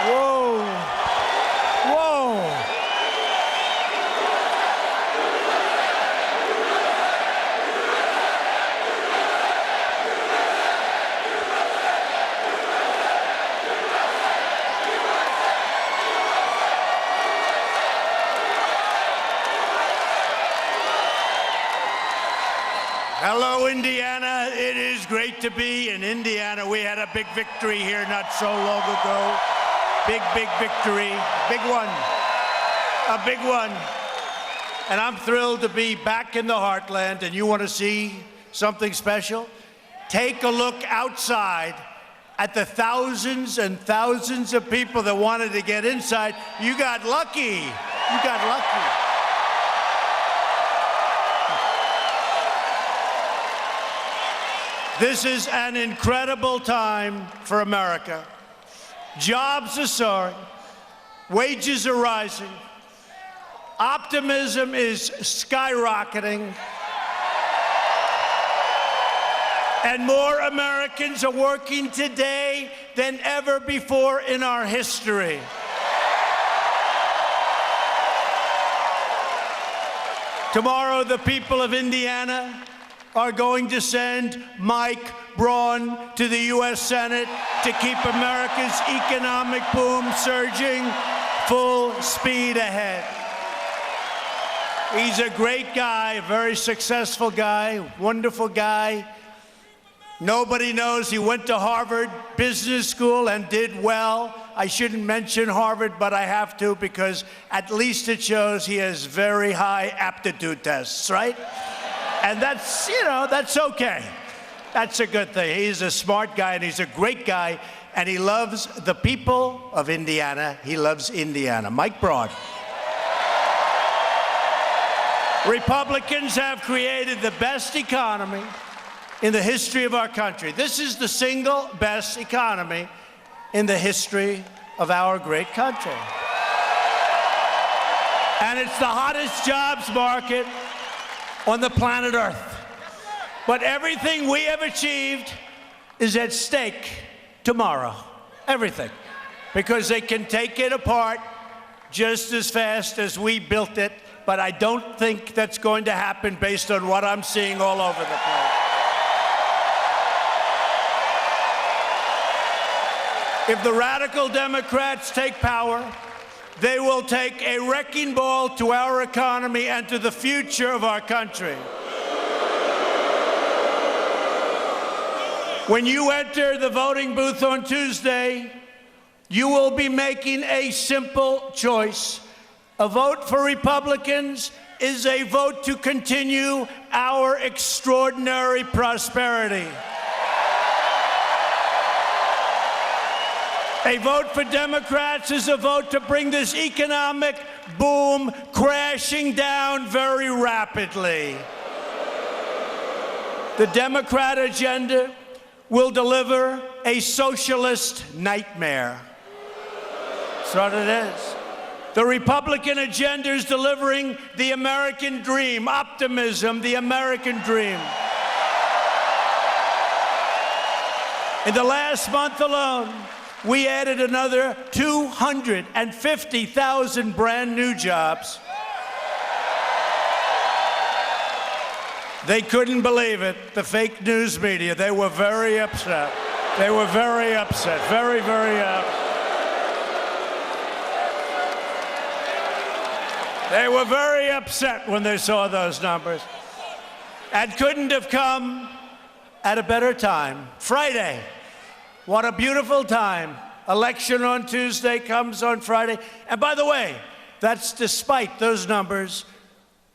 Whoa. Whoa. Hello, Indiana. It is great to be in Indiana. We had a big victory here not so long ago. Big victory. Big one. A big one. And I'm thrilled to be back in the heartland. And you want to see something special? Take a look outside at the thousands and thousands of people that wanted to get inside. You got lucky. You got lucky. This is an incredible time for America. Jobs are soaring, wages are rising, optimism is skyrocketing, and more Americans are working today than ever before in our history. Tomorrow, the people of Indiana are going to send Mike Braun to the U.S. Senate to keep America's economic boom surging full speed ahead. He's a great guy, a very successful guy, wonderful guy. Nobody knows he went to Harvard Business School and did well. I shouldn't mention Harvard, but I have to because at least it shows he has very high aptitude tests, right? And that's, that's okay. That's a good thing. He's a smart guy, and he's a great guy, and he loves the people of Indiana. He loves Indiana. Mike Braun. Republicans have created the best economy in the history of our country. This is the single best economy in the history of our great country. And it's the hottest jobs market on the planet Earth. But everything we have achieved is at stake tomorrow. Everything. Because they can take it apart just as fast as we built it. But I don't think that's going to happen based on what I'm seeing all over the place. If the radical Democrats take power, they will take a wrecking ball to our economy and to the future of our country. When you enter the voting booth on Tuesday, you will be making a simple choice. A vote for Republicans is a vote to continue our extraordinary prosperity. A vote for Democrats is a vote to bring this economic boom crashing down very rapidly. The Democrat agenda will deliver a socialist nightmare. That's what it is. The Republican agenda is delivering the American dream, optimism, the American dream. In the last month alone, we added another 250,000 brand new jobs. They couldn't believe it, the fake news media. They were very upset. They were very upset, very upset. They were very upset when they saw those numbers. And couldn't have come at a better time. Friday. What a beautiful time. Election on Tuesday comes on Friday. And by the way, that's despite those numbers,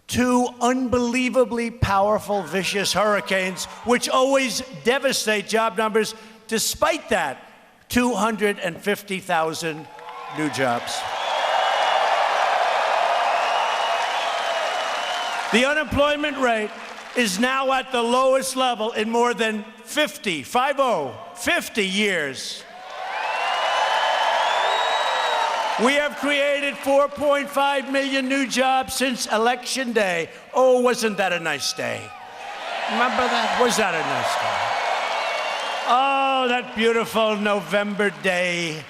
two unbelievably powerful, vicious hurricanes, which always devastate job numbers. Despite that, 250,000 new jobs. The unemployment rate is now at the lowest level in more than 50 years. We have created 4.5 million new jobs since Election Day. Oh, wasn't that a nice day? Remember that? Was that a nice day? Oh, that beautiful November day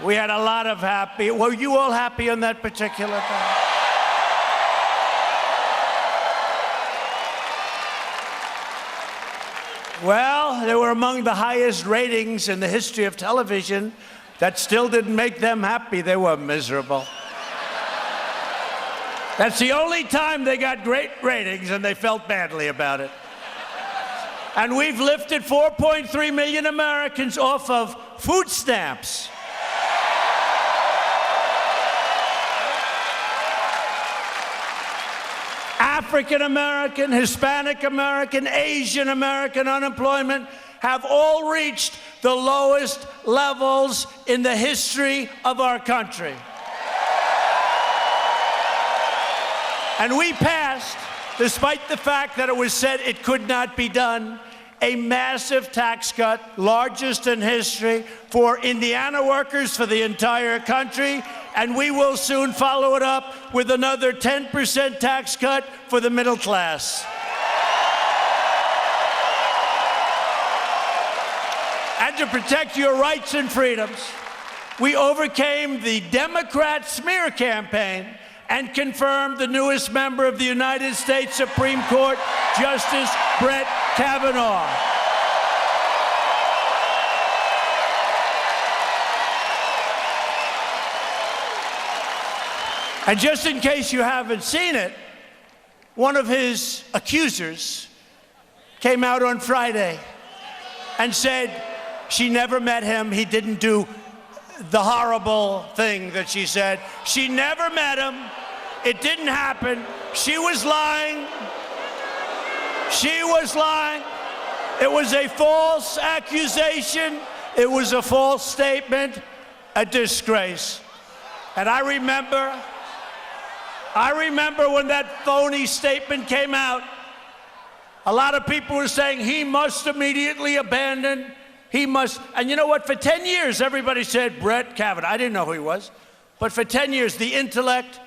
We had a lot of happy. Were you all happy on that particular day? Well, they were among the highest ratings in the history of television. That still didn't make them happy. They were miserable. That's the only time they got great ratings, and they felt badly about it. And we've lifted 4.3 million Americans off of food stamps. African American, Hispanic American, Asian American unemployment have all reached the lowest levels in the history of our country. And we passed, despite the fact that it was said it could not be done, a massive tax cut, largest in history, for Indiana workers, for the entire country, and we will soon follow it up with another 10% tax cut for the middle class. And to protect your rights and freedoms, we overcame the Democrat smear campaign and confirmed the newest member of the United States Supreme Court, Justice Brett Kavanaugh. And just in case you haven't seen it, one of his accusers came out on Friday and said she never met him. He didn't do the horrible thing that she said. She never met him. It didn't happen. She was lying. She was lying. It was a false accusation. It was a false statement, a disgrace. And I remember when that phony statement came out, a lot of people were saying he must immediately abandon. He must. And you know what? For 10 years, everybody said Brett Kavanaugh. I didn't know who he was. But for 10 years, the intellect,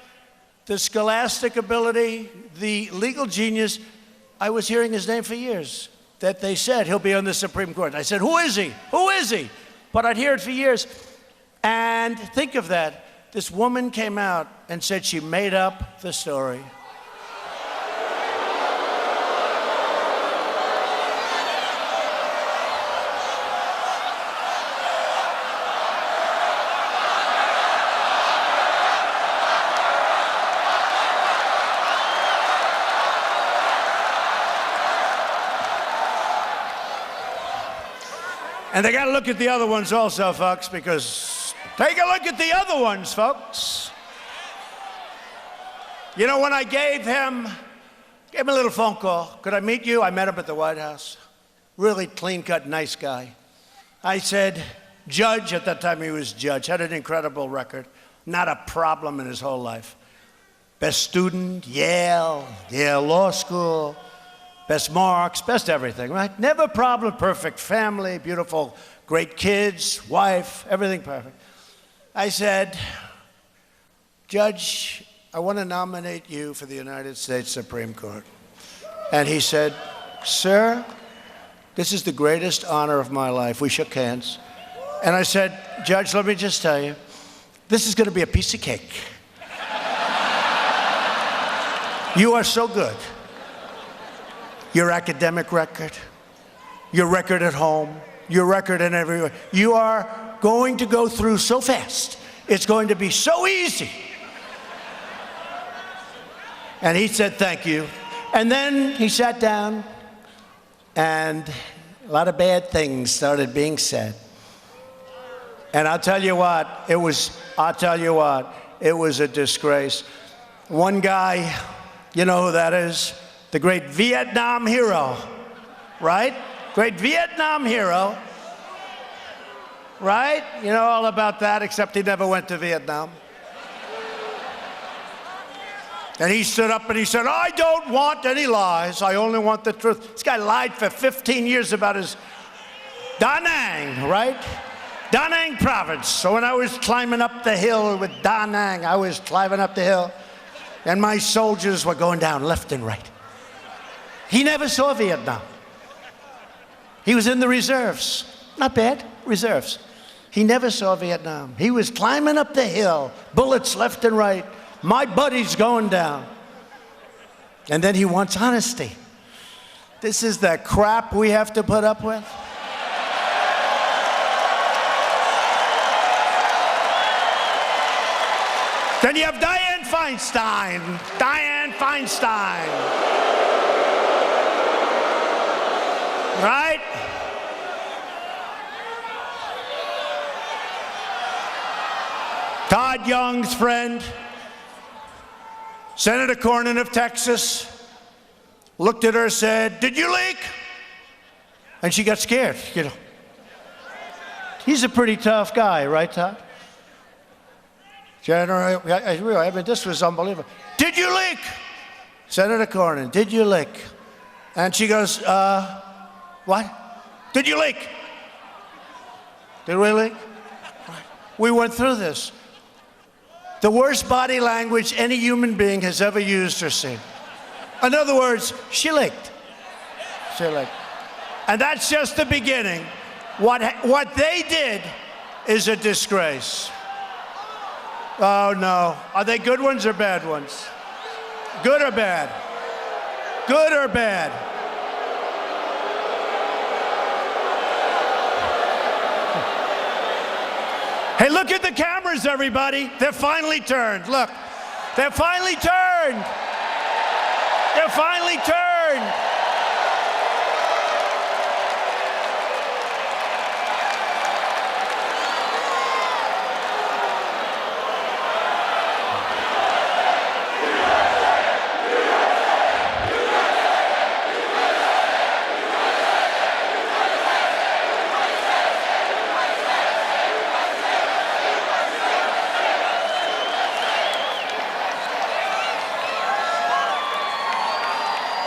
the scholastic ability, the legal genius, I was hearing his name for years, that they said he'll be on the Supreme Court. I said, who is he? Who is he? But I'd hear it for years. And think of that. This woman came out and said she made up the story. And they got to look at the other ones also, folks, because take a look at the other ones, folks. You know, when I gave him a little phone call, could I meet you? I met him at the White House. Really clean-cut, nice guy. I said, Judge, at that time he was judge, had an incredible record, not a problem in his whole life. Best student, Yale Law School. Best marks, best everything, right? Never a problem, perfect family, beautiful, great kids, wife, everything perfect. I said, Judge, I want to nominate you for the United States Supreme Court. And he said, sir, this is the greatest honor of my life. We shook hands. And I said, Judge, let me just tell you, this is going to be a piece of cake. You are so good. Your academic record, your record at home, your record in everywhere. You are going to go through so fast. It's going to be so easy. And he said, thank you. And then he sat down, and a lot of bad things started being said. And I'll tell you what, it was a disgrace. One guy, you know who that is? The great Vietnam hero, right? Great Vietnam hero, right? You know all about that, except he never went to Vietnam. And he stood up and he said, I don't want any lies. I only want the truth. This guy lied for 15 years about his Da Nang, right? Da Nang province. So when I was climbing up the hill with Da Nang, I was climbing up the hill, and my soldiers were going down left and right. He never saw Vietnam. He was in the reserves. Not bad, reserves. He never saw Vietnam. He was climbing up the hill, bullets left and right. My buddy's going down. And then he wants honesty. This is the crap we have to put up with? Then you have Dianne Feinstein. Dianne Feinstein. Right? Todd Young's friend, Senator Cornyn of Texas, looked at her, said, "Did you leak?" And she got scared, you know. He's a pretty tough guy, right, Todd? General, I mean, this was unbelievable. "Did you leak?" Senator Cornyn, "Did you leak?" And she goes, what? "Did you leak?" Did we leak? We went through this. The worst body language any human being has ever used or seen. In other words, she leaked. She leaked. And that's just the beginning. What they did is a disgrace. Oh, no. Are they good ones or bad ones? Good or bad? Good or bad? Hey, look at the cameras, everybody. They're finally turned. Look. They're finally turned. They're finally turned.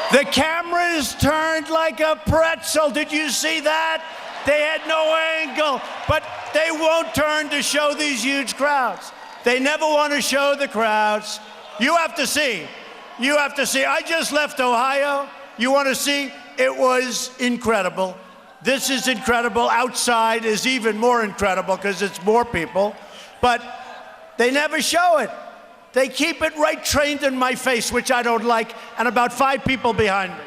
The cameras turned like a pretzel. Did you see that? They had no angle, but they won't turn to show these huge crowds. They never want to show the crowds. You have to see. You have to see. I just left Ohio. You want to see? It was incredible. This is incredible. Outside is even more incredible because it's more people, but they never show it. They keep it right trained in my face, which I don't like, and about 5 people behind me.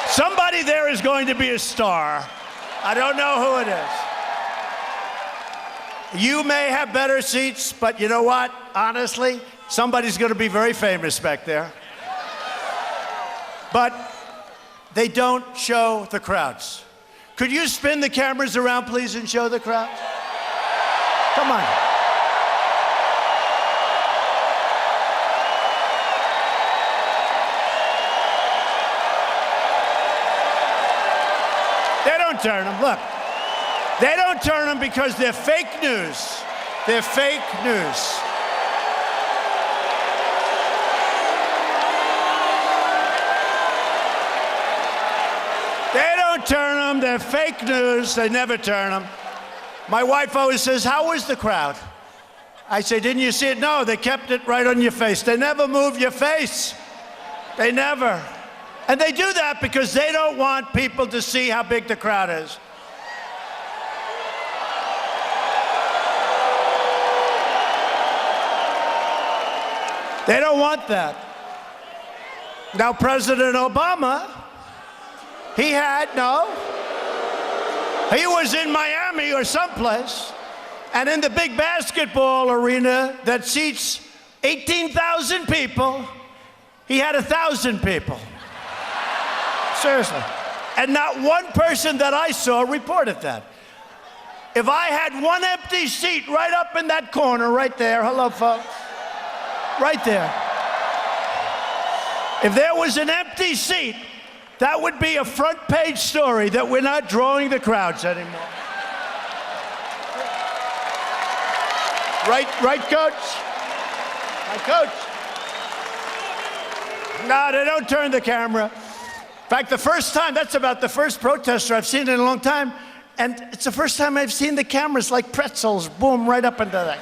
Somebody there is going to be a star. I don't know who it is. You may have better seats, but you know what? Honestly, somebody's going to be very famous back there. But they don't show the crowds. Could you spin the cameras around, please, and show the crowd? Come on. They don't turn them. Look. They don't turn them because they're fake news. They're fake news. They don't turn them. They're fake news. They never turn them. My wife always says, "How was the crowd?" I say, "Didn't you see it?" "No, they kept it right on your face." They never move your face. They never. And they do that because they don't want people to see how big the crowd is. They don't want that. Now, President Obama, he was in Miami or someplace, and in the big basketball arena that seats 18,000 people, he had 1,000 people. Seriously. And not one person that I saw reported that. If I had one empty seat right up in that corner, right there, hello, folks, right there. If there was an empty seat, that would be a front page story that we're not drawing the crowds anymore. Right, Coach? My coach? No, they don't turn the camera. In fact, the first time, that's about the first protester I've seen in a long time, and it's the first time I've seen the cameras like pretzels, boom, right up into that.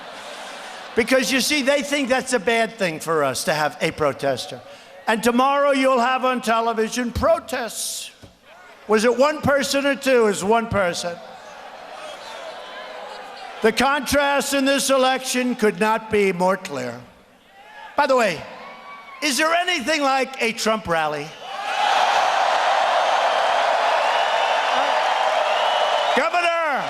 Because you see, they think that's a bad thing for us to have a protester. And tomorrow you'll have on television protests Was it one person or two? It was one person. The contrast in this election could not be more clear. By the way, is there anything like a Trump rally? Governor!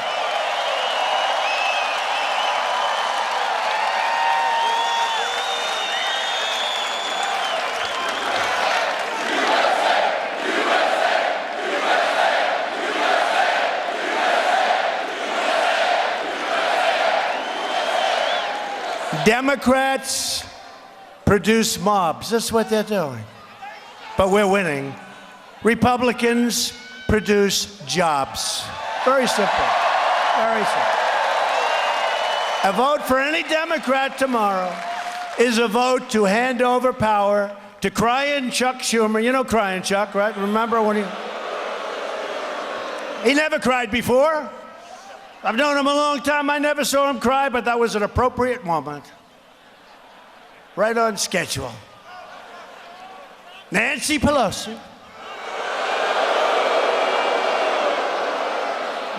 Democrats produce mobs. That's what they're doing. But we're winning. Republicans produce jobs. Very simple. Very simple. A vote for any Democrat tomorrow is a vote to hand over power to crying Chuck Schumer. You know crying Chuck, right? Remember when he never cried before. I've known him a long time. I never saw him cry, but that was an appropriate moment. Right on schedule. Nancy Pelosi.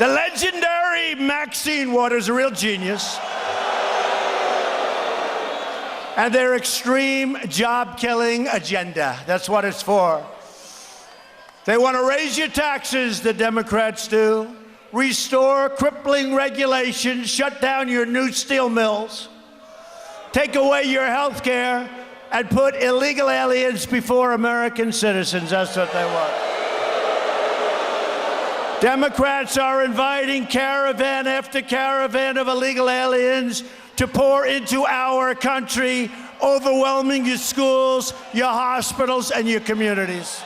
The legendary Maxine Waters, a real genius. And their extreme job-killing agenda. That's what it's for. They want to raise your taxes, the Democrats do. Restore crippling regulations, shut down your new steel mills, take away your health care, and put illegal aliens before American citizens. That's what they want. Democrats are inviting caravan after caravan of illegal aliens to pour into our country, overwhelming your schools, your hospitals, and your communities.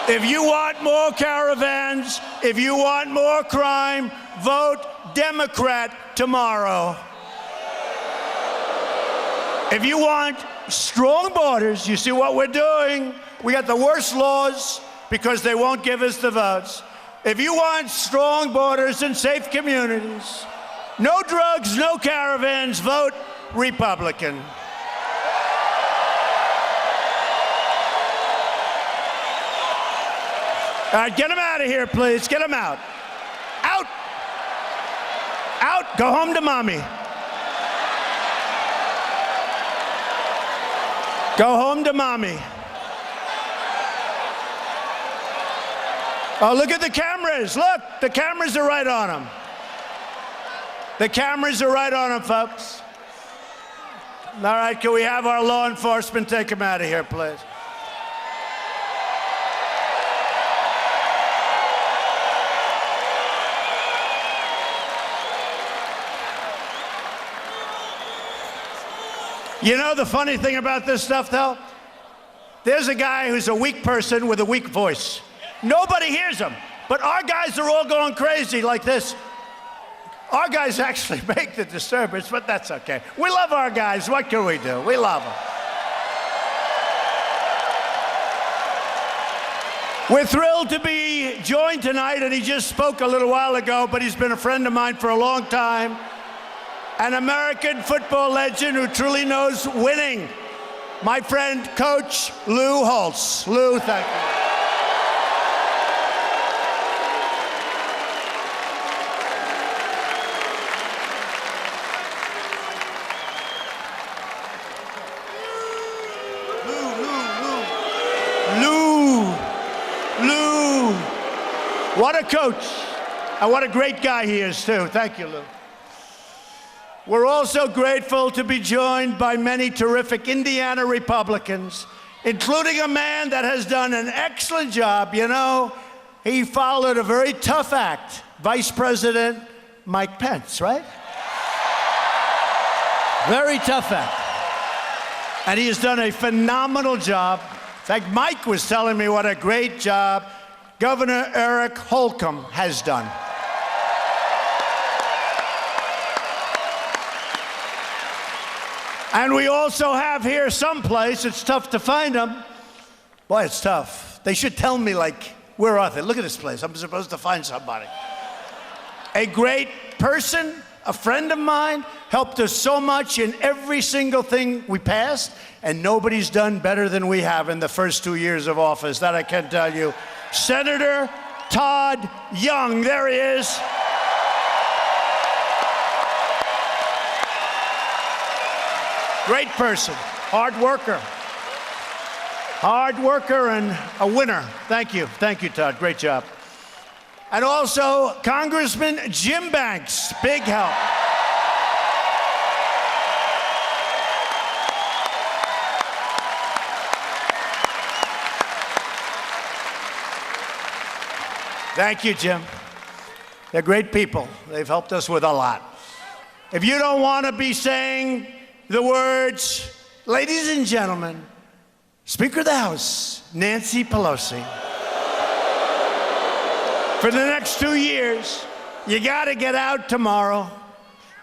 If you want more caravans, if you want more crime, vote Democrat tomorrow. If you want strong borders, you see what we're doing? We got the worst laws because they won't give us the votes. If you want strong borders and safe communities, no drugs, no caravans, vote Republican. All right, get them out of here, please. Get them out. Out. Out. Go home to mommy. Go home to mommy. Oh, look at the cameras. Look, the cameras are right on them. The cameras are right on them, folks. All right, can we have our law enforcement take them out of here, please? You know the funny thing about this stuff, though? There's a guy who's a weak person with a weak voice. Nobody hears him, but our guys are all going crazy like this. Our guys actually make the disturbance, but that's okay. We love our guys. What can we do? We love them. We're thrilled to be joined tonight, and he just spoke a little while ago, but he's been a friend of mine for a long time. An American football legend who truly knows winning. My friend, Coach Lou Holtz. Lou, thank you. Lou. What a coach. And what a great guy he is, too. Thank you, Lou. We're also grateful to be joined by many terrific Indiana Republicans, including a man that has done an excellent job. You know, he followed a very tough act, Vice President Mike Pence, right? Very tough act. And he has done a phenomenal job. In fact, Mike was telling me what a great job Governor Eric Holcomb has done. And we also have here someplace, it's tough to find them. Boy, it's tough. They should tell me, like, where are they? Look at this place. I'm supposed to find somebody. A great person, a friend of mine, helped us so much in every single thing we passed, and nobody's done better than we have in the first 2 years of office. That I can tell you. Senator Todd Young, there he is. Great person, hard worker and a winner. Thank you, Todd, great job. And also Congressman Jim Banks, big help. Thank you, Jim. They're great people. They've helped us with a lot. If you don't want to be saying the words, ladies and gentlemen, Speaker of the House, Nancy Pelosi, for the next 2 years, you got to get out tomorrow,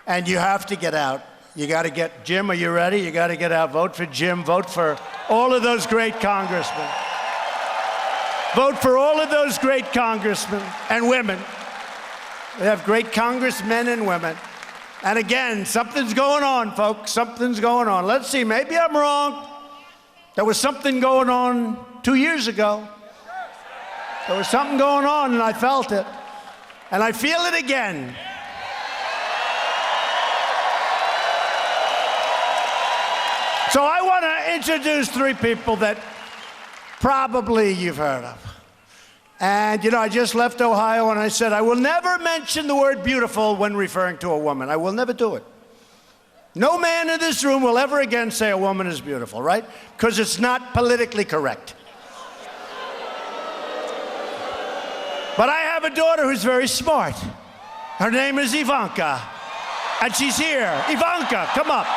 and you have to get out. You got to get, Jim, are you ready? You got to get out. Vote for Jim. Vote for all of those great congressmen. Vote for all of those great congressmen and women. We have great congressmen and women. And again, something's going on, folks. Something's going on. Let's see, maybe I'm wrong. There was something going on 2 years ago. There was something going on, and I felt it. And I feel it again. So I want to introduce 3 people that probably you've heard of. And, you know, I just left Ohio, and I said, I will never mention the word beautiful when referring to a woman. I will never do it. No man in this room will ever again say a woman is beautiful, right? Because it's not politically correct. But I have a daughter who's very smart. Her name is Ivanka, and she's here. Ivanka, come up.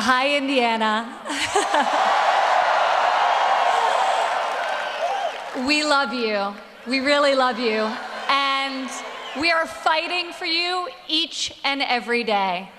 Hi, Indiana. We love you. We really love you. And we are fighting for you each and every day.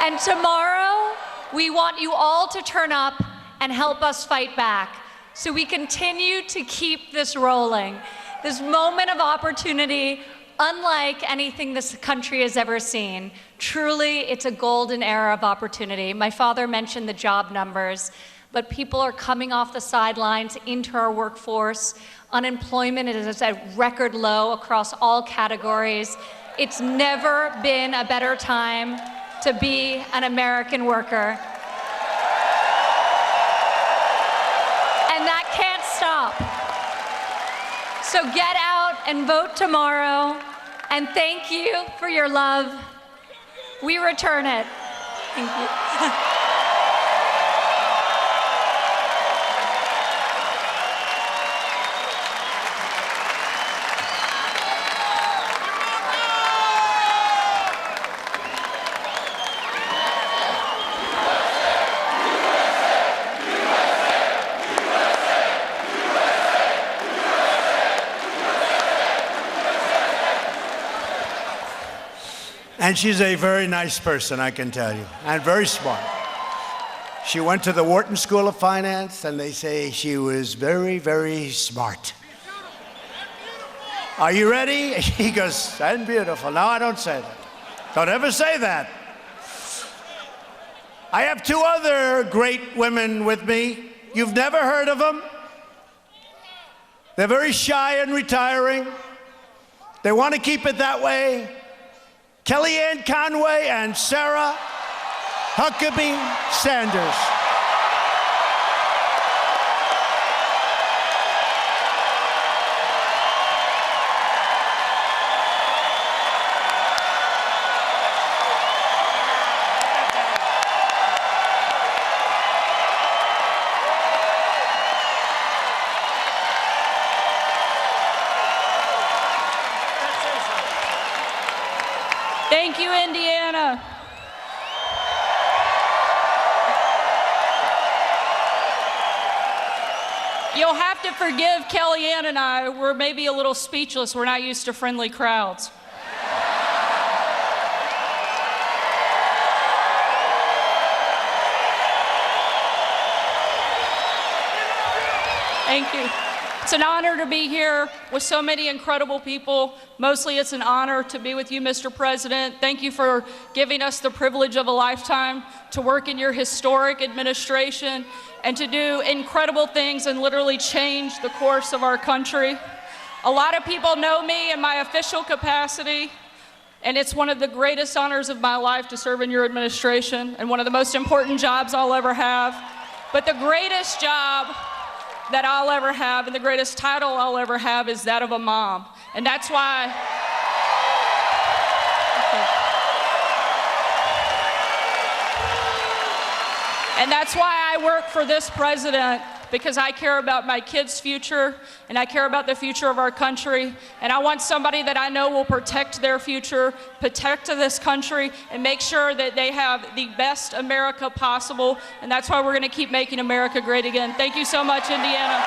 And tomorrow, we want you all to turn up and help us fight back so we continue to keep this rolling. This moment of opportunity, unlike anything this country has ever seen. Truly, it's a golden era of opportunity. My father mentioned the job numbers, but people are coming off the sidelines into our workforce. Unemployment is at record low across all categories. It's never been a better time to be an American worker. And that can't stop. So get out and vote tomorrow, and thank you for your love. We return it. Thank you. And she's a very nice person, I can tell you, and very smart. She went to the Wharton School of Finance, and they say she was very, very smart. Are you ready? He goes, and beautiful. No, I don't say that. Don't ever say that. I have 2 other great women with me. You've never heard of them. They're very shy and retiring. They want to keep it that way. Kellyanne Conway and Sarah Huckabee Sanders. Thank you, Indiana. You'll have to forgive Kellyanne and I. We're maybe a little speechless. We're not used to friendly crowds. Thank you. It's an honor to be here with so many incredible people. Mostly it's an honor to be with you, Mr. President. Thank you for giving us the privilege of a lifetime to work in your historic administration and to do incredible things and literally change the course of our country. A lot of people know me in my official capacity, and it's one of the greatest honors of my life to serve in your administration and one of the most important jobs I'll ever have. But the greatest job that I'll ever have and the greatest title I'll ever have is that of a mom. And that's why I work for this president, because I care about my kids' future and I care about the future of our country. And I want somebody that I know will protect their future, protect this country, and make sure that they have the best America possible. And that's why we're going to keep making America great again. Thank you so much, Indiana.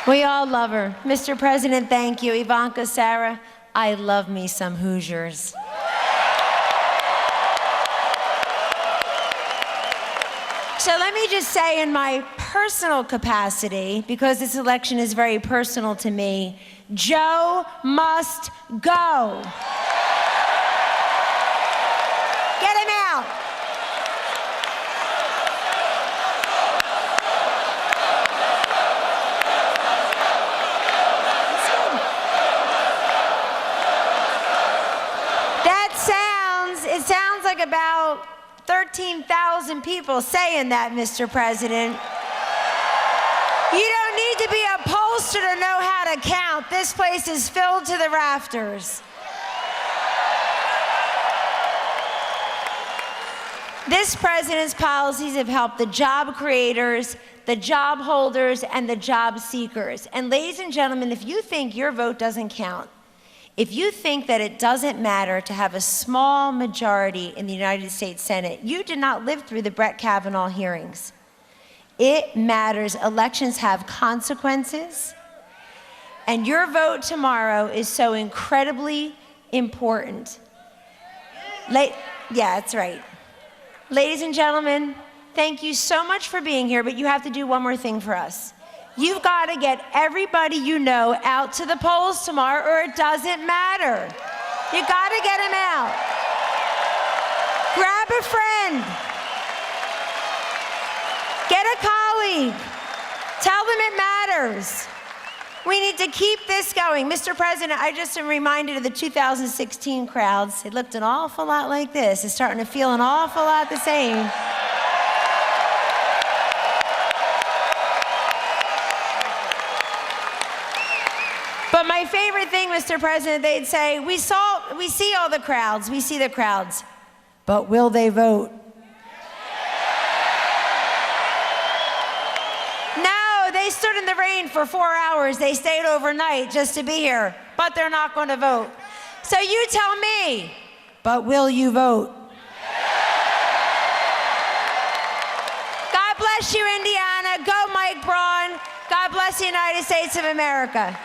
We all love her. Mr. President, thank you. Ivanka, Sarah, I love me some Hoosiers. So let me just say, in my personal capacity, because this election is very personal to me, Joe must go. Get him out. It sounds like about 13,000 people saying that, Mr. President. You don't need to be a pollster to know how to count. This place is filled to the rafters. This president's policies have helped the job creators, the job holders, and the job seekers. And ladies and gentlemen, if you think your vote doesn't count, if you think that it doesn't matter to have a small majority in the United States Senate, you did not live through the Brett Kavanaugh hearings. It matters. Elections have consequences. And your vote tomorrow is so incredibly important. Yeah, that's right. Ladies and gentlemen, thank you so much for being here, but you have to do one more thing for us. You've got to get everybody you know out to the polls tomorrow, or it doesn't matter. You got to get them out. Grab a friend. Get a colleague. Tell them it matters. We need to keep this going. Mr. President, I just am reminded of the 2016 crowds. It looked an awful lot like this. It's starting to feel an awful lot the same. But my favorite thing, Mr. President, they'd say, we see all the crowds, we see the crowds, but will they vote? No, they stood in the rain for 4 hours. They stayed overnight just to be here, but they're not going to vote. So you tell me, but will you vote? God bless you, Indiana. Go, Mike Braun. God bless the United States of America.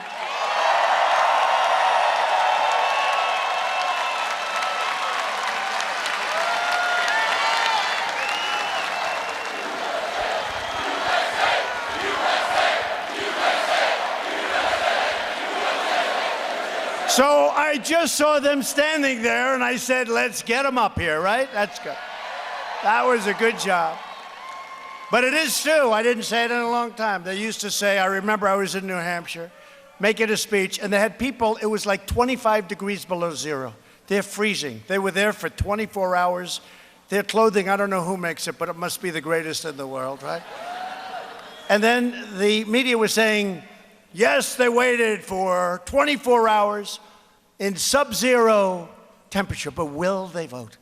So I just saw them standing there, and I said, let's get them up here, right? That's good. That was a good job. But it is true. I didn't say it in a long time. They used to say, I remember I was in New Hampshire making a speech, and they had people, it was like 25 degrees below zero. They're freezing. They were there for 24 hours. Their clothing, I don't know who makes it, but it must be the greatest in the world, right? And then the media was saying, yes, they waited for 24 hours in sub-zero temperature, but will they vote?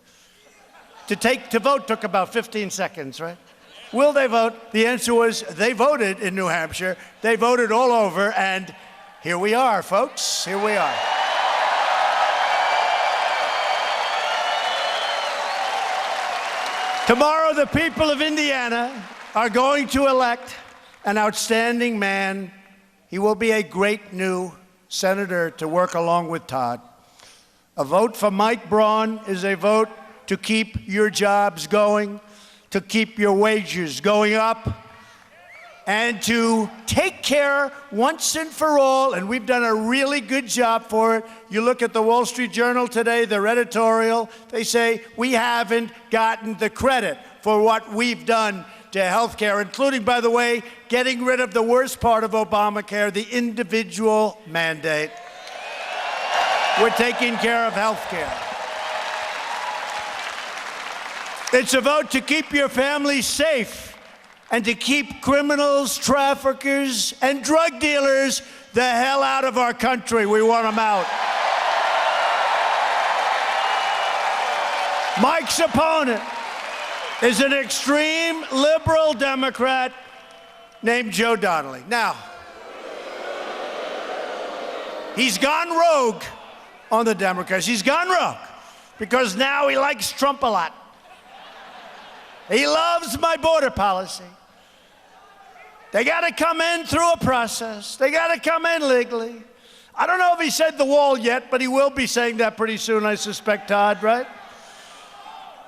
To vote took about 15 seconds, right? Will they vote? The answer was they voted in New Hampshire. They voted all over, and here we are, folks. Here we are. Tomorrow, the people of Indiana are going to elect an outstanding man. He will be a great new senator to work along with Todd. A vote for Mike Braun is a vote to keep your jobs going, to keep your wages going up, and to take care once and for all, and we've done a really good job for it. You look at the Wall Street Journal today, their editorial, they say we haven't gotten the credit for what we've done to health care, including, by the way, getting rid of the worst part of Obamacare, the individual mandate. We're taking care of health care. It's a vote to keep your family safe and to keep criminals, traffickers, and drug dealers the hell out of our country. We want them out. Mike's opponent is an extreme liberal Democrat named Joe Donnelly. Now, he's gone rogue on the Democrats. He's gone rogue because now he likes Trump a lot. He loves my border policy. They got to come in through a process. They got to come in legally. I don't know if he said the wall yet, but he will be saying that pretty soon, I suspect, Todd, right?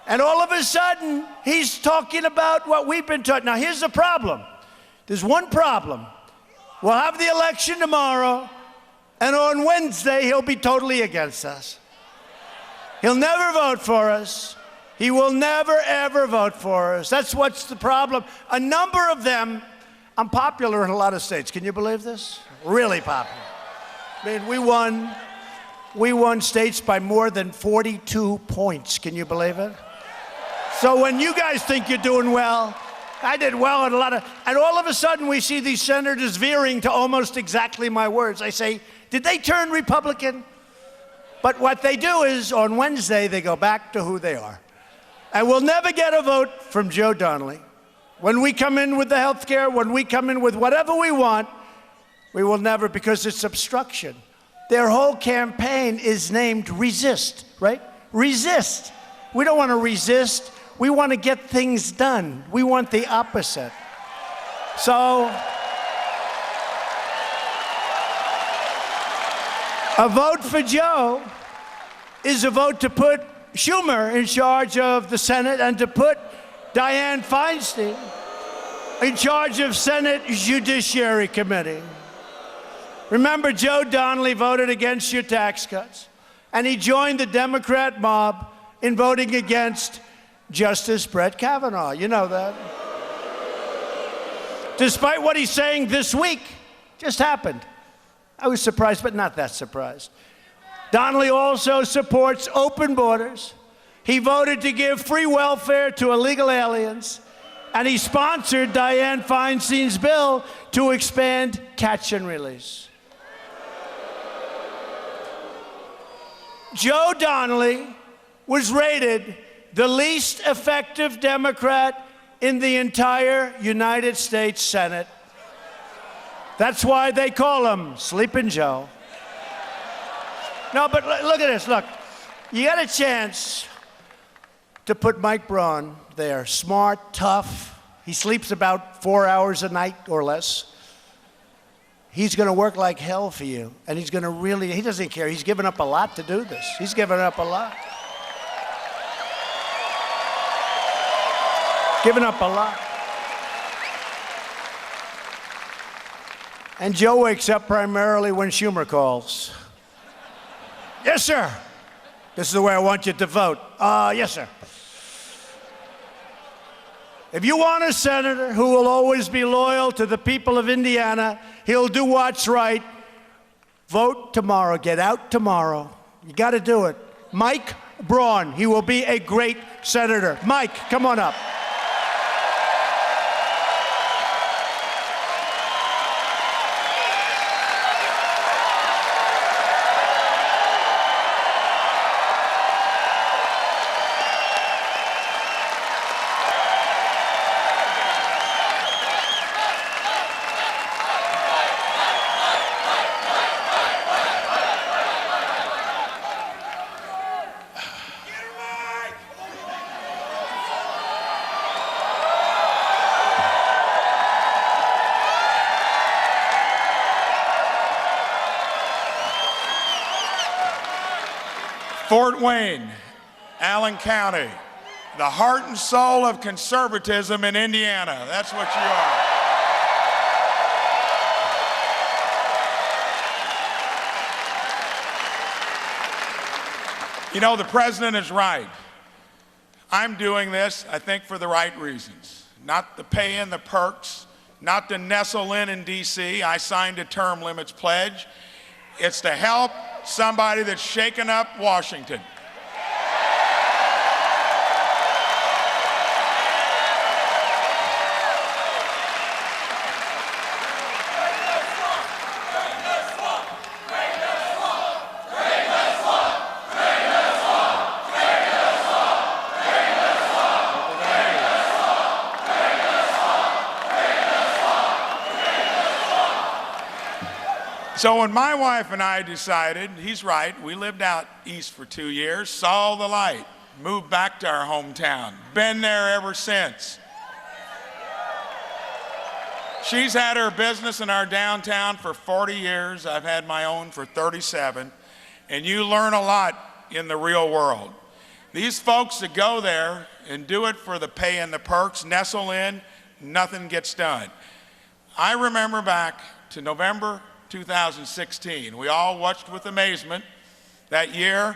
And all of a sudden, he's talking about what we've been talking. Now, here's the problem. There's one problem. We'll have the election tomorrow, and on Wednesday, he'll be totally against us. He'll never vote for us. He will never, ever vote for us. That's what's the problem. A number of them, I'm popular in a lot of states. Can you believe this? Really popular. I mean, we won states by more than 42 points. Can you believe it? So when you guys think you're doing well, I did well in a lot of, and all of a sudden we see these senators veering to almost exactly my words. I say, did they turn Republican? But what they do is on Wednesday, they go back to who they are. And we'll never get a vote from Joe Donnelly. When we come in with the health care, when we come in with whatever we want, we will never, because it's obstruction. Their whole campaign is named Resist, right? Resist. We don't want to resist. We want to get things done. We want the opposite. So, a vote for Joe is a vote to put Schumer in charge of the Senate and to put Dianne Feinstein in charge of Senate Judiciary Committee. Remember, Joe Donnelly voted against your tax cuts, and he joined the Democrat mob in voting against Justice Brett Kavanaugh. You know that. Despite what he's saying this week, just happened. I was surprised, but not that surprised. Donnelly also supports open borders. He voted to give free welfare to illegal aliens, and he sponsored Dianne Feinstein's bill to expand catch and release. Joe Donnelly was rated the least effective Democrat in the entire United States Senate. That's why they call him Sleeping Joe. No, but look at this, look. You got a chance to put Mike Braun there. Smart, tough. He sleeps about 4 hours a night or less. He's going to work like hell for you. And he's going to really, he doesn't care. He's given up a lot to do this. He's given up a lot. Given up a lot. And Joe wakes up primarily when Schumer calls. Yes, sir. This is the way I want you to vote. Yes, sir. If you want a senator who will always be loyal to the people of Indiana, he'll do what's right, vote tomorrow. Get out tomorrow. You got to do it. Mike Braun. He will be a great senator. Mike, come on up. Fort Wayne, Allen County, the heart and soul of conservatism in Indiana. That's what you are. You know, the president is right. I'm doing this, I think, for the right reasons. Not to pay in the perks, not to nestle in D.C. I signed a term limits pledge. It's to help somebody that's shaken up Washington. So when my wife and I decided, he's right, we lived out east for 2 years, saw the light, moved back to our hometown, been there ever since. She's had her business in our downtown for 40 years. I've had my own for 37. And you learn a lot in the real world. These folks that go there and do it for the pay and the perks, nestle in, nothing gets done. I remember back to November 2016. We all watched with amazement that year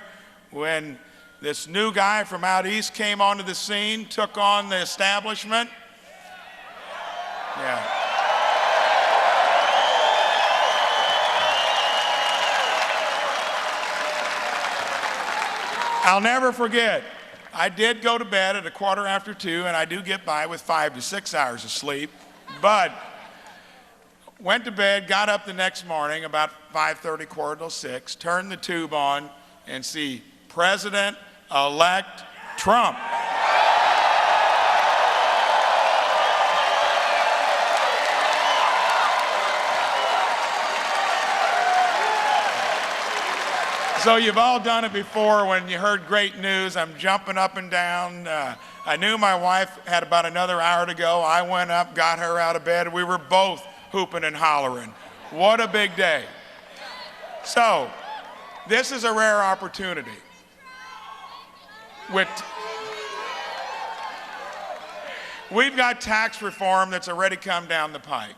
when this new guy from out east came onto the scene, took on the establishment. Yeah. I'll never forget, I did go to bed at 2:15, and I do get by with 5 to 6 hours of sleep, but went to bed, got up the next morning about 5:30, 5:45, turned the tube on and see President-elect Trump. So you've all done it before. When you heard great news, I'm jumping up and down. I knew my wife had about another hour to go. I went up, got her out of bed. We were both hooping and hollering. What a big day. So, this is a rare opportunity. We've got tax reform that's already come down the pike.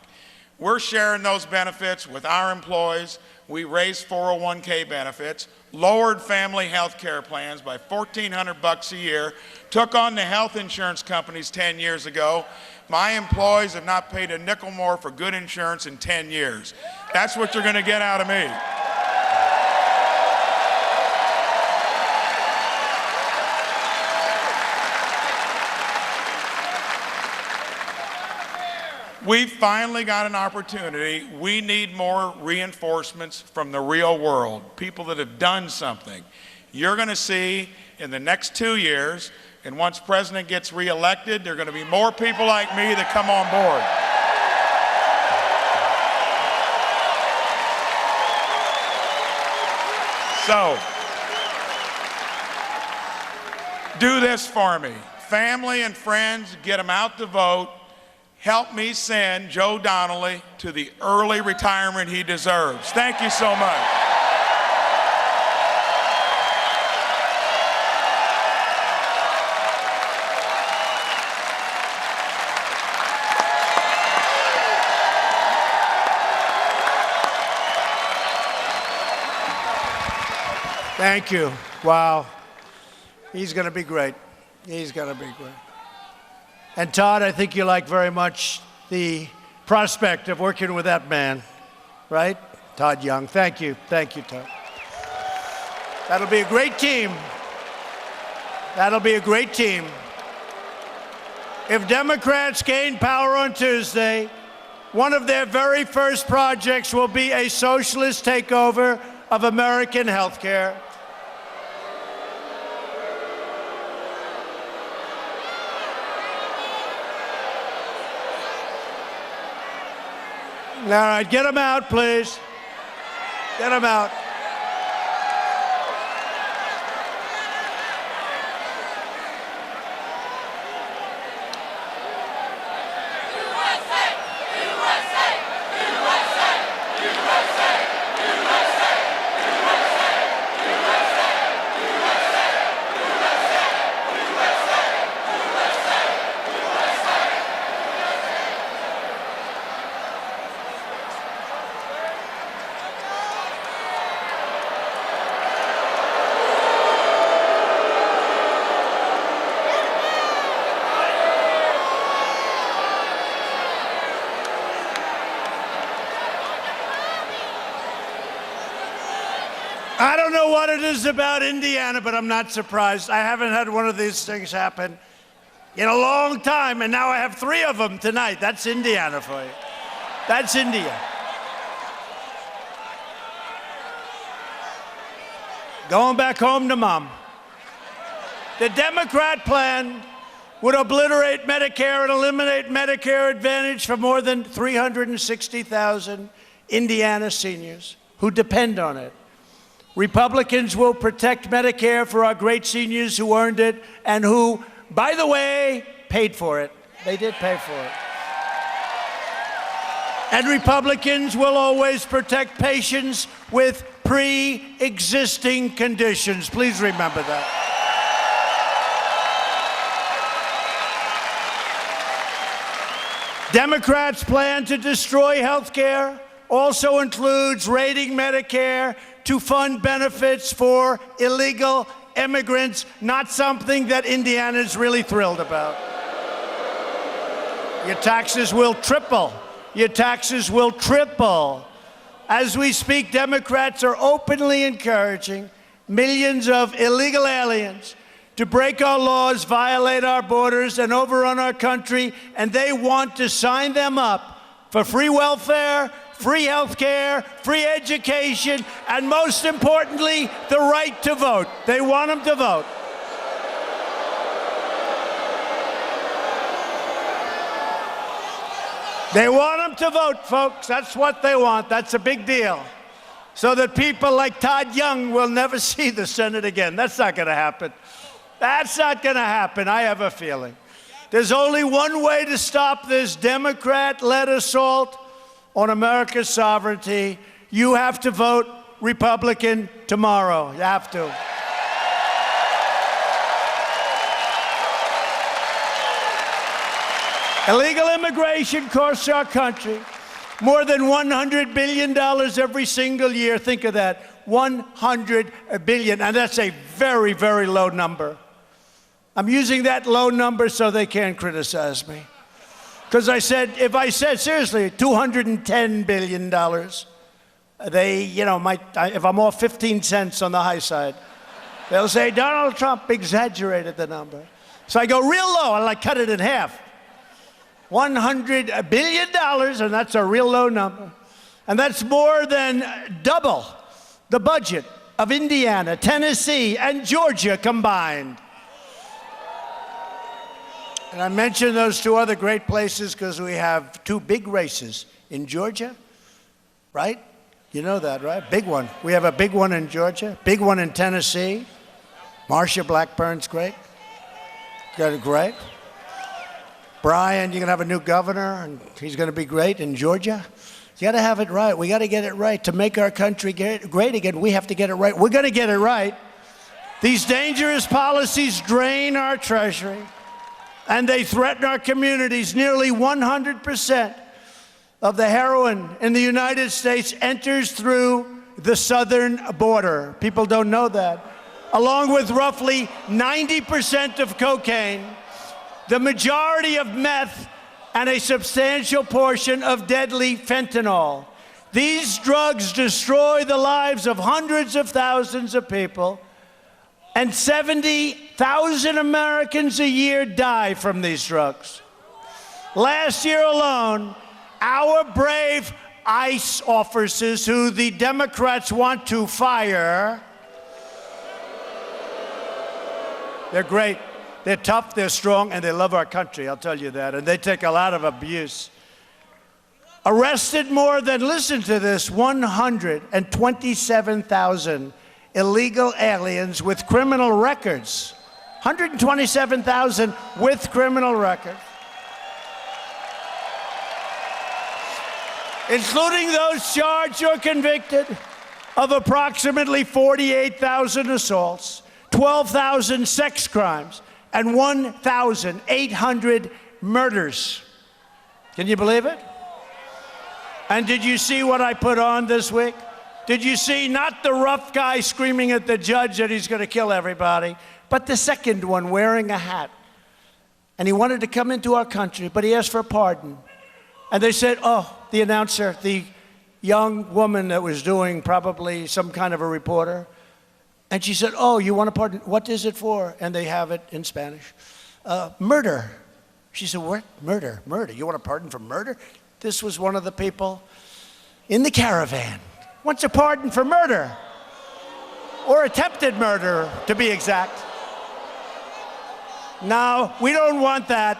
We're sharing those benefits with our employees. We raised 401k benefits, lowered family health care plans by $1,400 a year, took on the health insurance companies 10 years ago. My employees have not paid a nickel more for good insurance in 10 years. That's what you're going to get out of me. We finally got an opportunity. We need more reinforcements from the real world, people that have done something. You're going to see in the next 2 years, and once President gets reelected, there are going to be more people like me that come on board. So, do this for me. Family and friends, get them out to vote. Help me send Joe Donnelly to the early retirement he deserves. Thank you so much. Thank you. Wow. He's going to be great. He's going to be great. And Todd, I think you like very much the prospect of working with that man, right? Todd Young. Thank you. Thank you, Todd. That'll be a great team. That'll be a great team. If Democrats gain power on Tuesday, one of their very first projects will be a socialist takeover of American health care. All right, get them out, please. Get them out. I don't know what it is about Indiana, but I'm not surprised. I haven't had one of these things happen in a long time, and now I have 3 of them tonight. That's Indiana for you. That's India. Going back home to mom. The Democrat plan would obliterate Medicare and eliminate Medicare Advantage for more than 360,000 Indiana seniors who depend on it. Republicans will protect Medicare for our great seniors who earned it and who, by the way, paid for it. They did pay for it. And Republicans will always protect patients with pre-existing conditions. Please remember that. Democrats' plan to destroy health care also includes raiding Medicare to fund benefits for illegal immigrants, not something that Indiana is really thrilled about. Your taxes will triple. Your taxes will triple. As we speak, Democrats are openly encouraging millions of illegal aliens to break our laws, violate our borders, and overrun our country, and they want to sign them up for free welfare, free health care, free education, and most importantly, the right to vote. They want them to vote. They want them to vote, folks. That's what they want. That's a big deal. So that people like Todd Young will never see the Senate again. That's not going to happen. That's not going to happen, I have a feeling. There's only one way to stop this Democrat-led assault on America's sovereignty. You have to vote Republican tomorrow. You have to. Illegal immigration costs our country more than $100 billion every single year. Think of that, $100 billion, and that's a very, very low number. I'm using that low number so they can't criticize me. Because if I said, seriously, $210 billion, they, might, if I'm off 15 cents on the high side, they'll say Donald Trump exaggerated the number. So I go real low, I cut it in half. $100 billion, and that's a real low number. And that's more than double the budget of Indiana, Tennessee, and Georgia combined. And I mention those 2 other great places because we have 2 big races in Georgia, right? You know that, right? Big one. We have a big one in Georgia, big one in Tennessee. Marsha Blackburn's great. Got it great. Brian, you're going to have a new governor, and he's going to be great in Georgia. You got to have it right. We got to get it right. To make our country great again, we have to get it right. We're going to get it right. These dangerous policies drain our treasury, and they threaten our communities. Nearly 100% of the heroin in the United States enters through the southern border. People don't know that. Along with roughly 90% of cocaine, the majority of meth, and a substantial portion of deadly fentanyl. These drugs destroy the lives of hundreds of thousands of people, and 70,000 Americans a year die from these drugs. Last year alone, our brave ICE officers, who the Democrats want to fire, they're great. They're tough, they're strong, and they love our country, I'll tell you that. And they take a lot of abuse. Arrested more than, listen to this, 127,000 illegal aliens with criminal records. 127,000 with criminal records. Including those charged or convicted of approximately 48,000 assaults, 12,000 sex crimes, and 1,800 murders. Can you believe it? And did you see what I put on this week? Did you see not the rough guy screaming at the judge that he's going to kill everybody, but the second one wearing a hat? And he wanted to come into our country, but he asked for a pardon. And they said, oh, the announcer, the young woman that was doing probably some kind of a reporter. And she said, oh, you want a pardon? What is it for? And they have it in Spanish. Murder. She said, what? Murder, murder. You want a pardon for murder? This was one of the people in the caravan. Wants a pardon for murder. Or attempted murder, to be exact. No, we don't want that.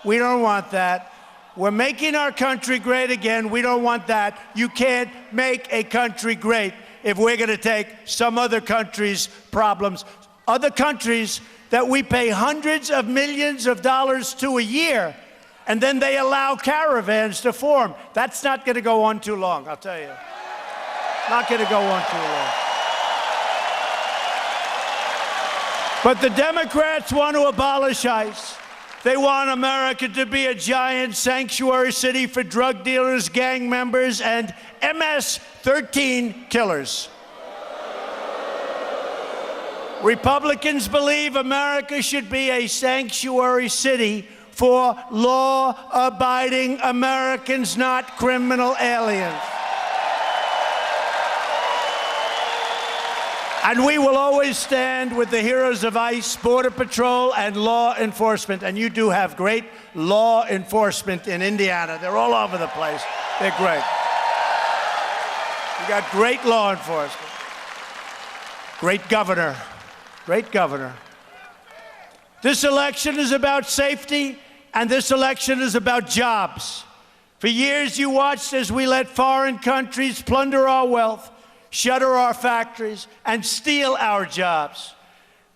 We don't want that. We're making our country great again. We don't want that. You can't make a country great if we're going to take some other country's problems, other countries that we pay hundreds of millions of dollars to a year, and then they allow caravans to form. That's not going to go on too long, I'll tell you. Not going to go on too long. But the Democrats want to abolish ICE. They want America to be a giant sanctuary city for drug dealers, gang members, and MS-13 killers. Republicans believe America should be a sanctuary city for law-abiding Americans, not criminal aliens. And we will always stand with the heroes of ICE, Border Patrol, and law enforcement. And you do have great law enforcement in Indiana. They're all over the place. They're great. You got great law enforcement. Great governor. Great governor. This election is about safety, and this election is about jobs. For years, you watched as we let foreign countries plunder our wealth, shutter our factories, and steal our jobs.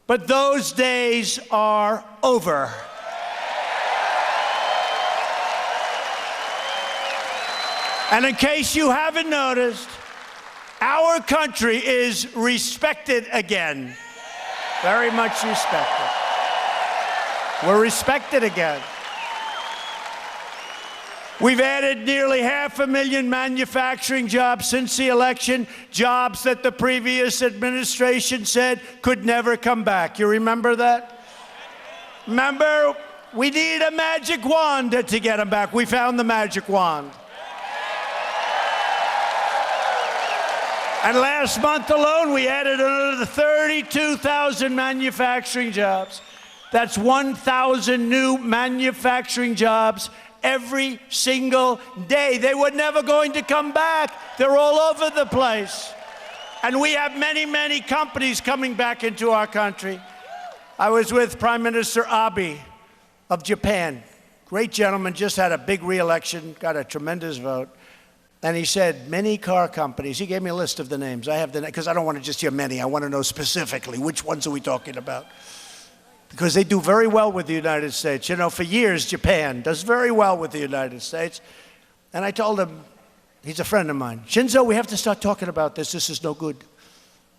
But those days are over. And in case you haven't noticed, our country is respected again. Very much respected. We're respected again. We've added nearly 500,000 manufacturing jobs since the election, jobs that the previous administration said could never come back. You remember that? Remember, we need a magic wand to get them back. We found the magic wand. And last month alone, we added another 32,000 manufacturing jobs. That's 1,000 new manufacturing jobs every single day. They were never going to come back. They're all over the place. And we have many, many companies coming back into our country. I was with Prime Minister Abe of Japan. Great gentleman, just had a big re-election, got a tremendous vote. And he said, many car companies, he gave me a list of the names. I have the, because I don't want to just hear many, I want to know specifically, which ones are we talking about? Because they do very well with the United States. You know, for years, Japan does very well with the United States. And I told him, he's a friend of mine, Shinzo, we have to start talking about this. This is no good.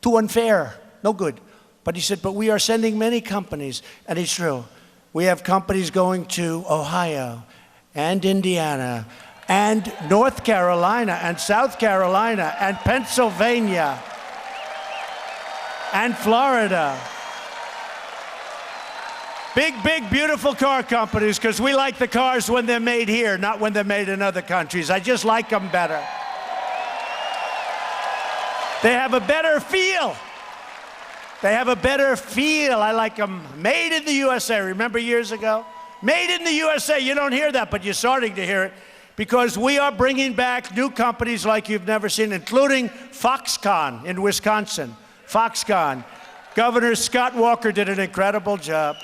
Too unfair, no good. But he said, but we are sending many companies, and it's true. We have companies going to Ohio and Indiana and North Carolina and South Carolina and Pennsylvania and Florida. Big, big, beautiful car companies, because we like the cars when they're made here, not when they're made in other countries. I just like them better. They have a better feel. They have a better feel. I like them made in the USA. Remember years ago? Made in the USA. You don't hear that, but you're starting to hear it, because we are bringing back new companies like you've never seen, including Foxconn in Wisconsin. Foxconn. Governor Scott Walker did an incredible job.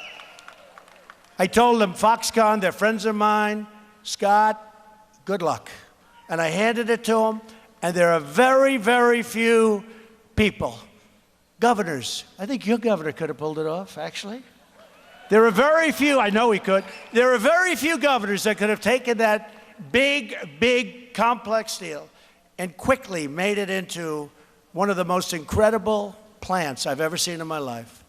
I told them, Foxconn, they're friends of mine. Scott, good luck. And I handed it to him, and there are very, very few people, governors. I think your governor could have pulled it off, actually. There are very few, I know he could. There are very few governors that could have taken that big, big, complex deal and quickly made it into one of the most incredible plants I've ever seen in my life.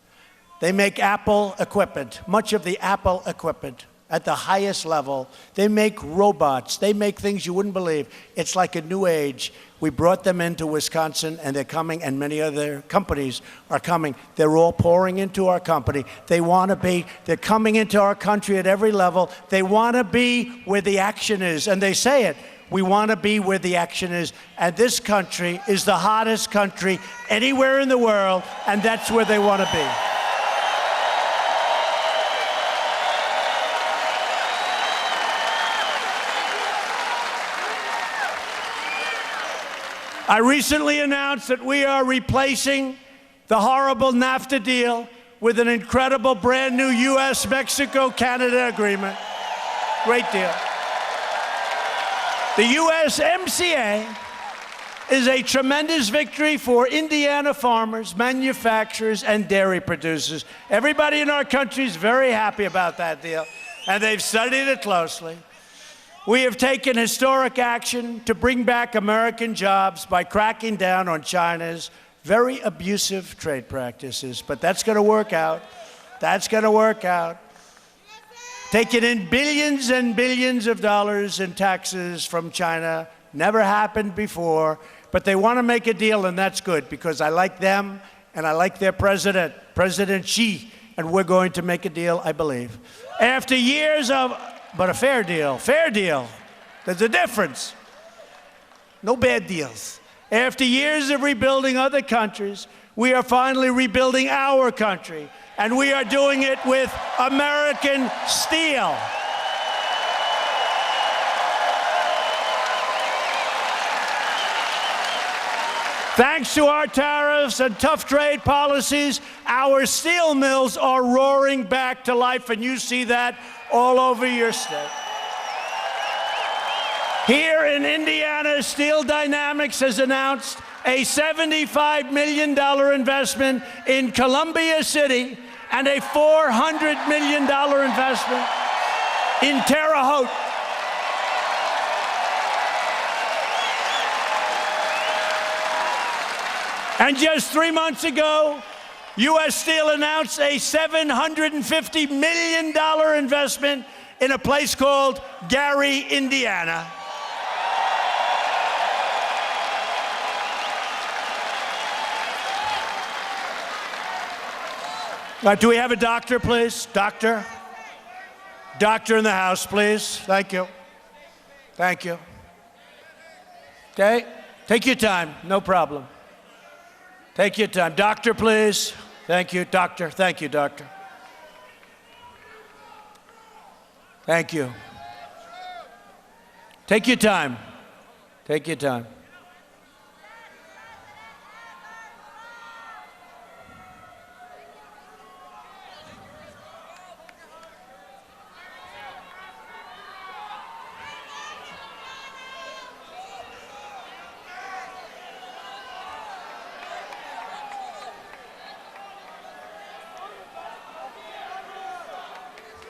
They make Apple equipment, much of the Apple equipment at the highest level. They make robots. They make things you wouldn't believe. It's like a new age. We brought them into Wisconsin, and they're coming, and many other companies are coming. They're all pouring into our company. They're coming into our country at every level. They want to be where the action is, and they say it. We want to be where the action is, and this country is the hottest country anywhere in the world, and that's where they want to be. I recently announced that we are replacing the horrible NAFTA deal with an incredible brand new U.S., Mexico, Canada agreement. Great deal. The USMCA is a tremendous victory for Indiana farmers, manufacturers, and dairy producers. Everybody in our country is very happy about that deal, and they've studied it closely. We have taken historic action to bring back American jobs by cracking down on China's very abusive trade practices. But that's going to work out. That's going to work out. Taking in billions and billions of dollars in taxes from China never happened before. But they want to make a deal, and that's good, because I like them and I like their president, President Xi, and we're going to make a deal, I believe. After years of... But a fair deal. There's a difference. No bad deals. After years of rebuilding other countries, we are finally rebuilding our country, and we are doing it with American steel. Thanks to our tariffs and tough trade policies, our steel mills are roaring back to life, and you see that all over your state. Here in Indiana, Steel Dynamics has announced a $75 million investment in Columbia City and a $400 million investment in Terre Haute. And just 3 months ago, U.S. Steel announced a $750 million investment in a place called Gary, Indiana. Do we have a doctor, please? Doctor? Doctor in the house, please. Thank you. Thank you. Okay? Take your time. No problem. Take your time. Doctor, please. Thank you, doctor. Thank you, doctor. Thank you. Take your time. Take your time.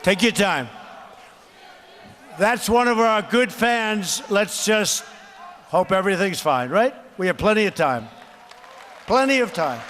Take your time. That's one of our good fans. Let's just hope everything's fine, right? We have plenty of time. Plenty of time.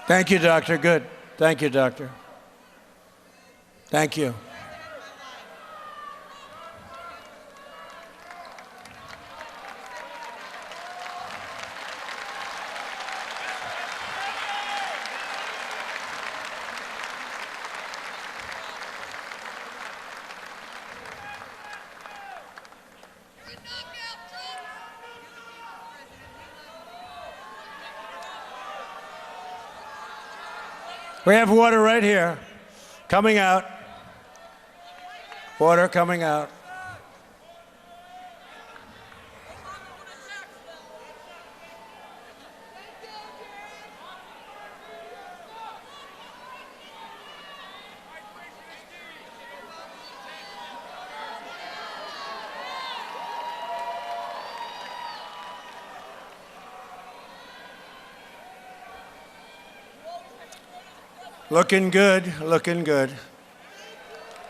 Thank you, doctor. Good. Thank you, doctor. Thank you. We have water right here, coming out. Water coming out. Looking good, looking good.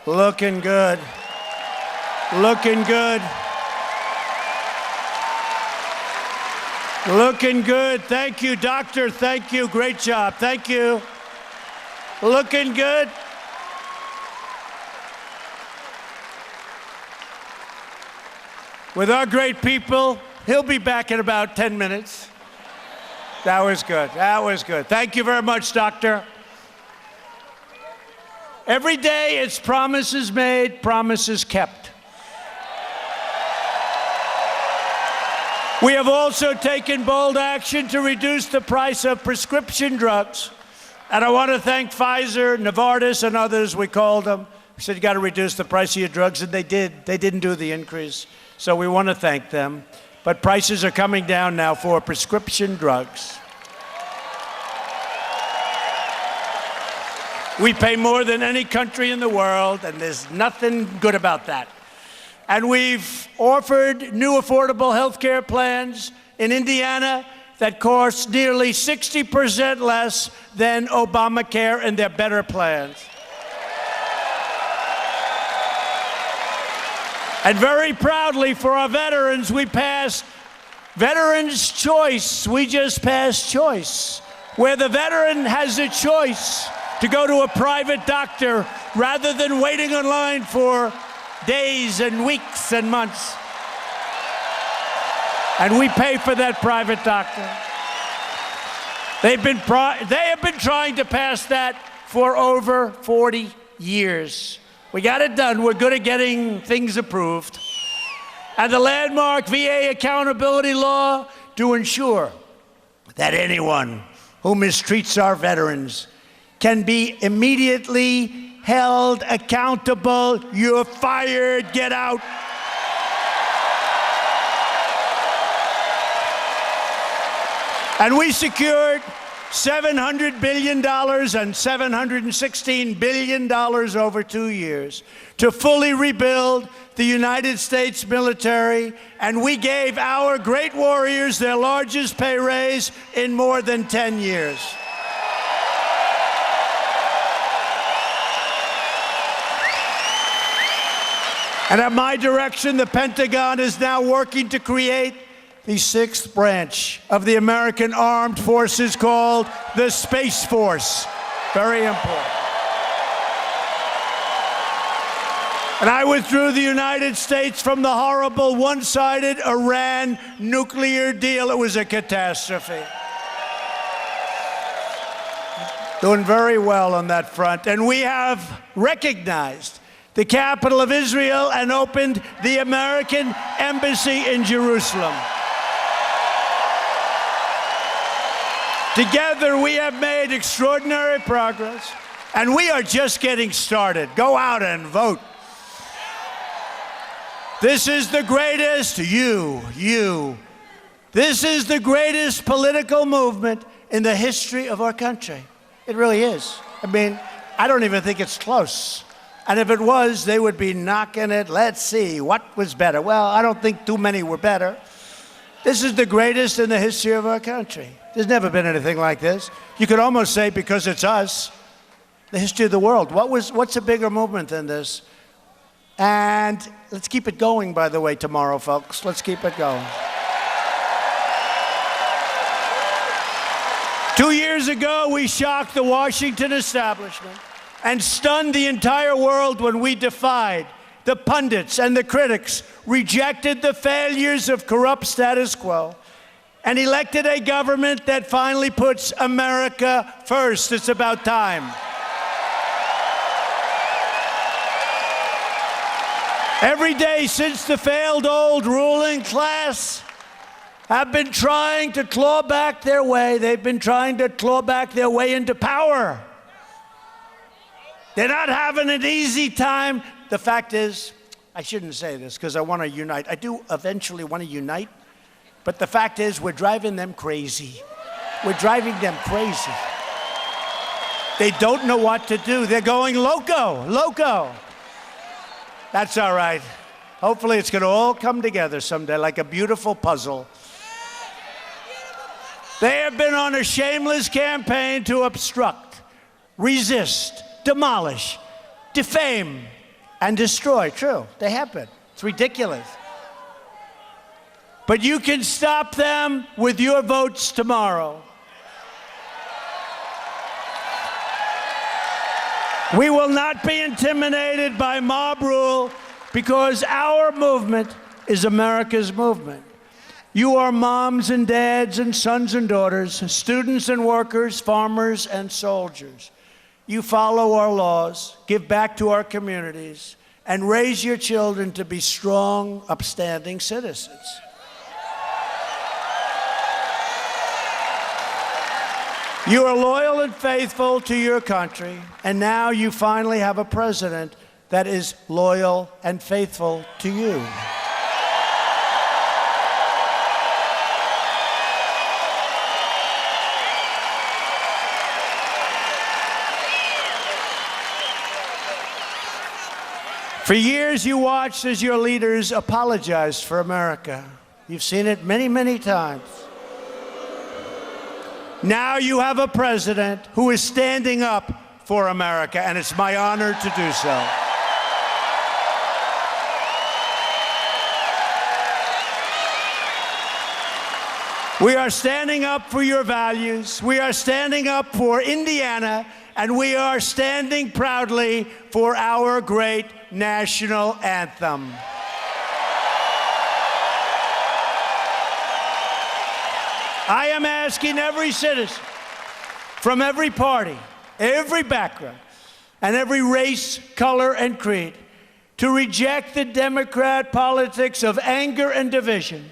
Looking good. Looking good. Looking good. Thank you, doctor. Thank you. Great job. Thank you. Looking good. With our great people, he'll be back in about 10 minutes. That was good. That was good. Thank you very much, doctor. Every day it's promises made, promises kept. We have also taken bold action to reduce the price of prescription drugs. And I want to thank Pfizer, Novartis, and others. We called them. We said, you got to reduce the price of your drugs, and they did. They didn't do the increase. So we want to thank them. But prices are coming down now for prescription drugs. We pay more than any country in the world, and there's nothing good about that. And we've offered new affordable health care plans in Indiana that cost nearly 60% less than Obamacare, and they're better plans. And very proudly for our veterans, we passed Veterans Choice. We just passed Choice, where the veteran has a choice to go to a private doctor rather than waiting in line for days and weeks and months. And we pay for that private doctor. They have been trying to pass that for over 40 years. We got it done. We're good at getting things approved. And the landmark VA accountability law to ensure that anyone who mistreats our veterans can be immediately held accountable. You're fired. Get out. And we secured $700 billion and $716 billion over 2 years to fully rebuild the United States military, and we gave our great warriors their largest pay raise in more than 10 years. And at my direction, the Pentagon is now working to create the sixth branch of the American Armed Forces called the Space Force. Very important. And I withdrew the United States from the horrible one-sided Iran nuclear deal. It was a catastrophe. Doing very well on that front. And we have recognized the capital of Israel and opened the American Embassy in Jerusalem. Together, we have made extraordinary progress, and we are just getting started. Go out and vote. This is the greatest, this is the greatest political movement in the history of our country. It really is. I mean, I don't even think it's close. And if it was, they would be knocking it. Let's see, what was better? Well, I don't think too many were better. This is the greatest in the history of our country. There's never been anything like this. You could almost say, because it's us, the history of the world. What's a bigger movement than this? And let's keep it going, by the way, tomorrow, folks. Let's keep it going. 2 years ago, we shocked the Washington establishment and stunned the entire world when we defied the pundits and the critics, rejected the failures of corrupt status quo, and elected a government that finally puts America first. It's about time. Every day since the failed old ruling class have been trying to claw back their way, they've been trying to claw back their way into power. They're not having an easy time. The fact is, I shouldn't say this because I want to unite. I do eventually want to unite. But the fact is, we're driving them crazy. We're driving them crazy. They don't know what to do. They're going loco. That's all right. Hopefully it's going to all come together someday like a beautiful puzzle. They have been on a shameless campaign to obstruct, resist, demolish, defame, and destroy. True, they have been. It's ridiculous. But you can stop them with your votes tomorrow. We will not be intimidated by mob rule because our movement is America's movement. You are moms and dads and sons and daughters, students and workers, farmers and soldiers. You follow our laws, give back to our communities, and raise your children to be strong, upstanding citizens. You are loyal and faithful to your country, and now you finally have a president that is loyal and faithful to you. For years, you watched as your leaders apologized for America. You've seen it many, many times. Now you have a president who is standing up for America, and it's my honor to do so. We are standing up for your values. We are standing up for Indiana, and we are standing proudly for our great national anthem. I am asking every citizen from every party, every background, and every race, color, and creed to reject the Democrat politics of anger and division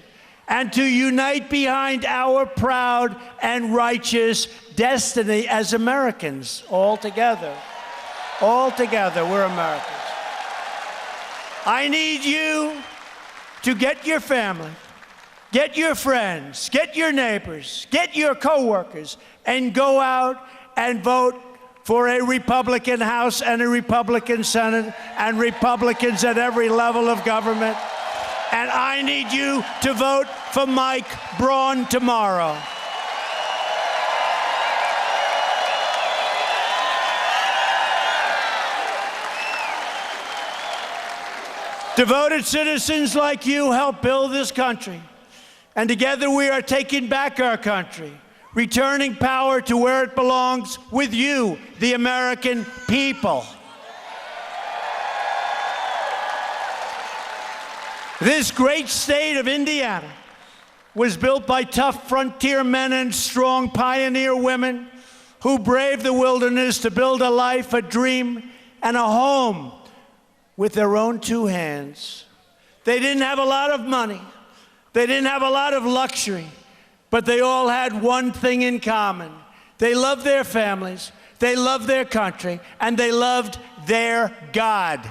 and to unite behind our proud and righteous destiny as Americans, all together. All together, we're Americans. I need you to get your family, get your friends, get your neighbors, get your coworkers, and go out and vote for a Republican House and a Republican Senate and Republicans at every level of government. And I need you to vote for Mike Braun tomorrow. Devoted citizens like you help build this country. And together we are taking back our country, returning power to where it belongs with you, the American people. This great state of Indiana was built by tough frontier men and strong pioneer women who braved the wilderness to build a life, a dream, and a home with their own two hands. They didn't have a lot of money. They didn't have a lot of luxury, but they all had one thing in common. They loved their families, they loved their country, and they loved their God.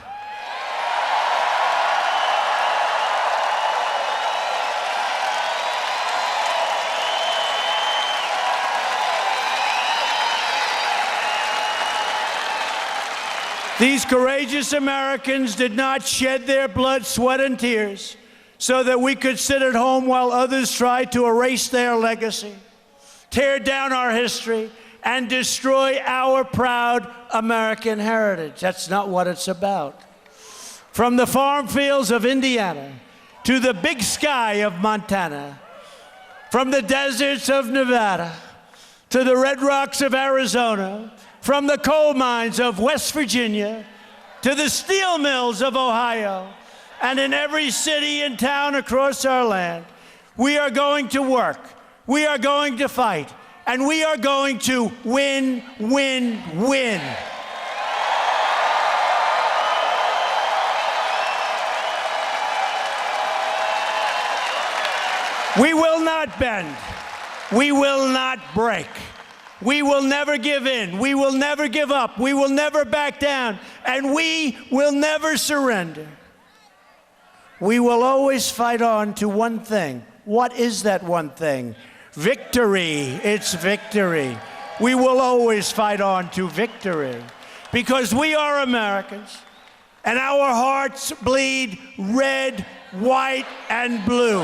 These courageous Americans did not shed their blood, sweat, and tears so that we could sit at home while others tried to erase their legacy, tear down our history, and destroy our proud American heritage. That's not what it's about. From the farm fields of Indiana to the big sky of Montana, from the deserts of Nevada to the red rocks of Arizona, from the coal mines of West Virginia to the steel mills of Ohio, and in every city and town across our land, we are going to work, we are going to fight, and we are going to win, win, win. We will not bend. We will not break. We will never give in. We will never give up. We will never back down. And we will never surrender. We will always fight on to one thing. What is that one thing? Victory. It's victory. We will always fight on to victory because we are Americans and our hearts bleed red, white, and blue.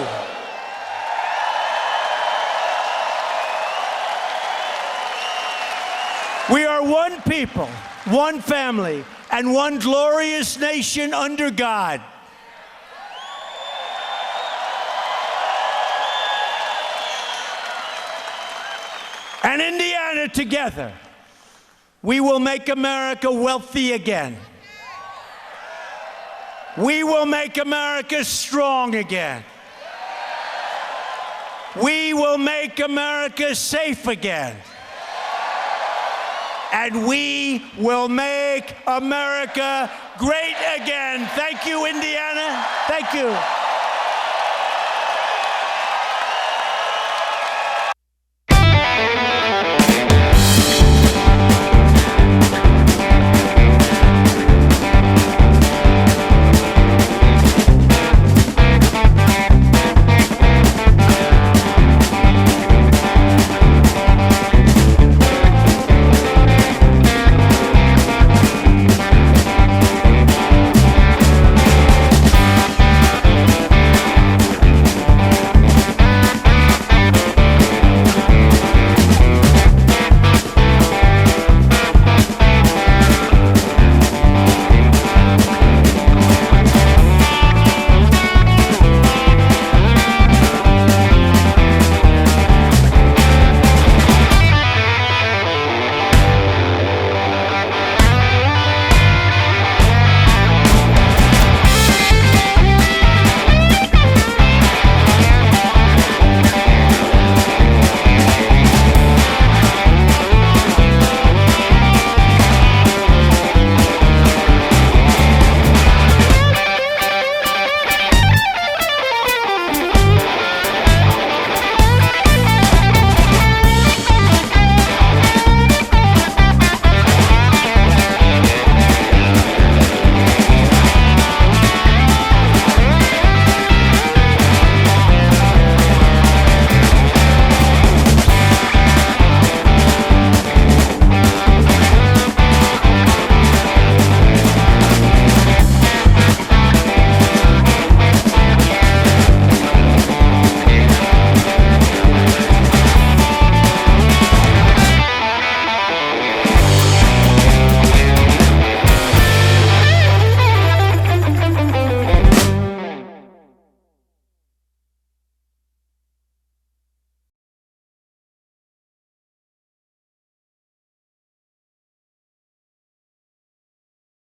We are one people, one family, and one glorious nation under God. And Indiana, together, we will make America wealthy again. We will make America strong again. We will make America safe again. And we will make America great again. Thank you, Indiana. Thank you.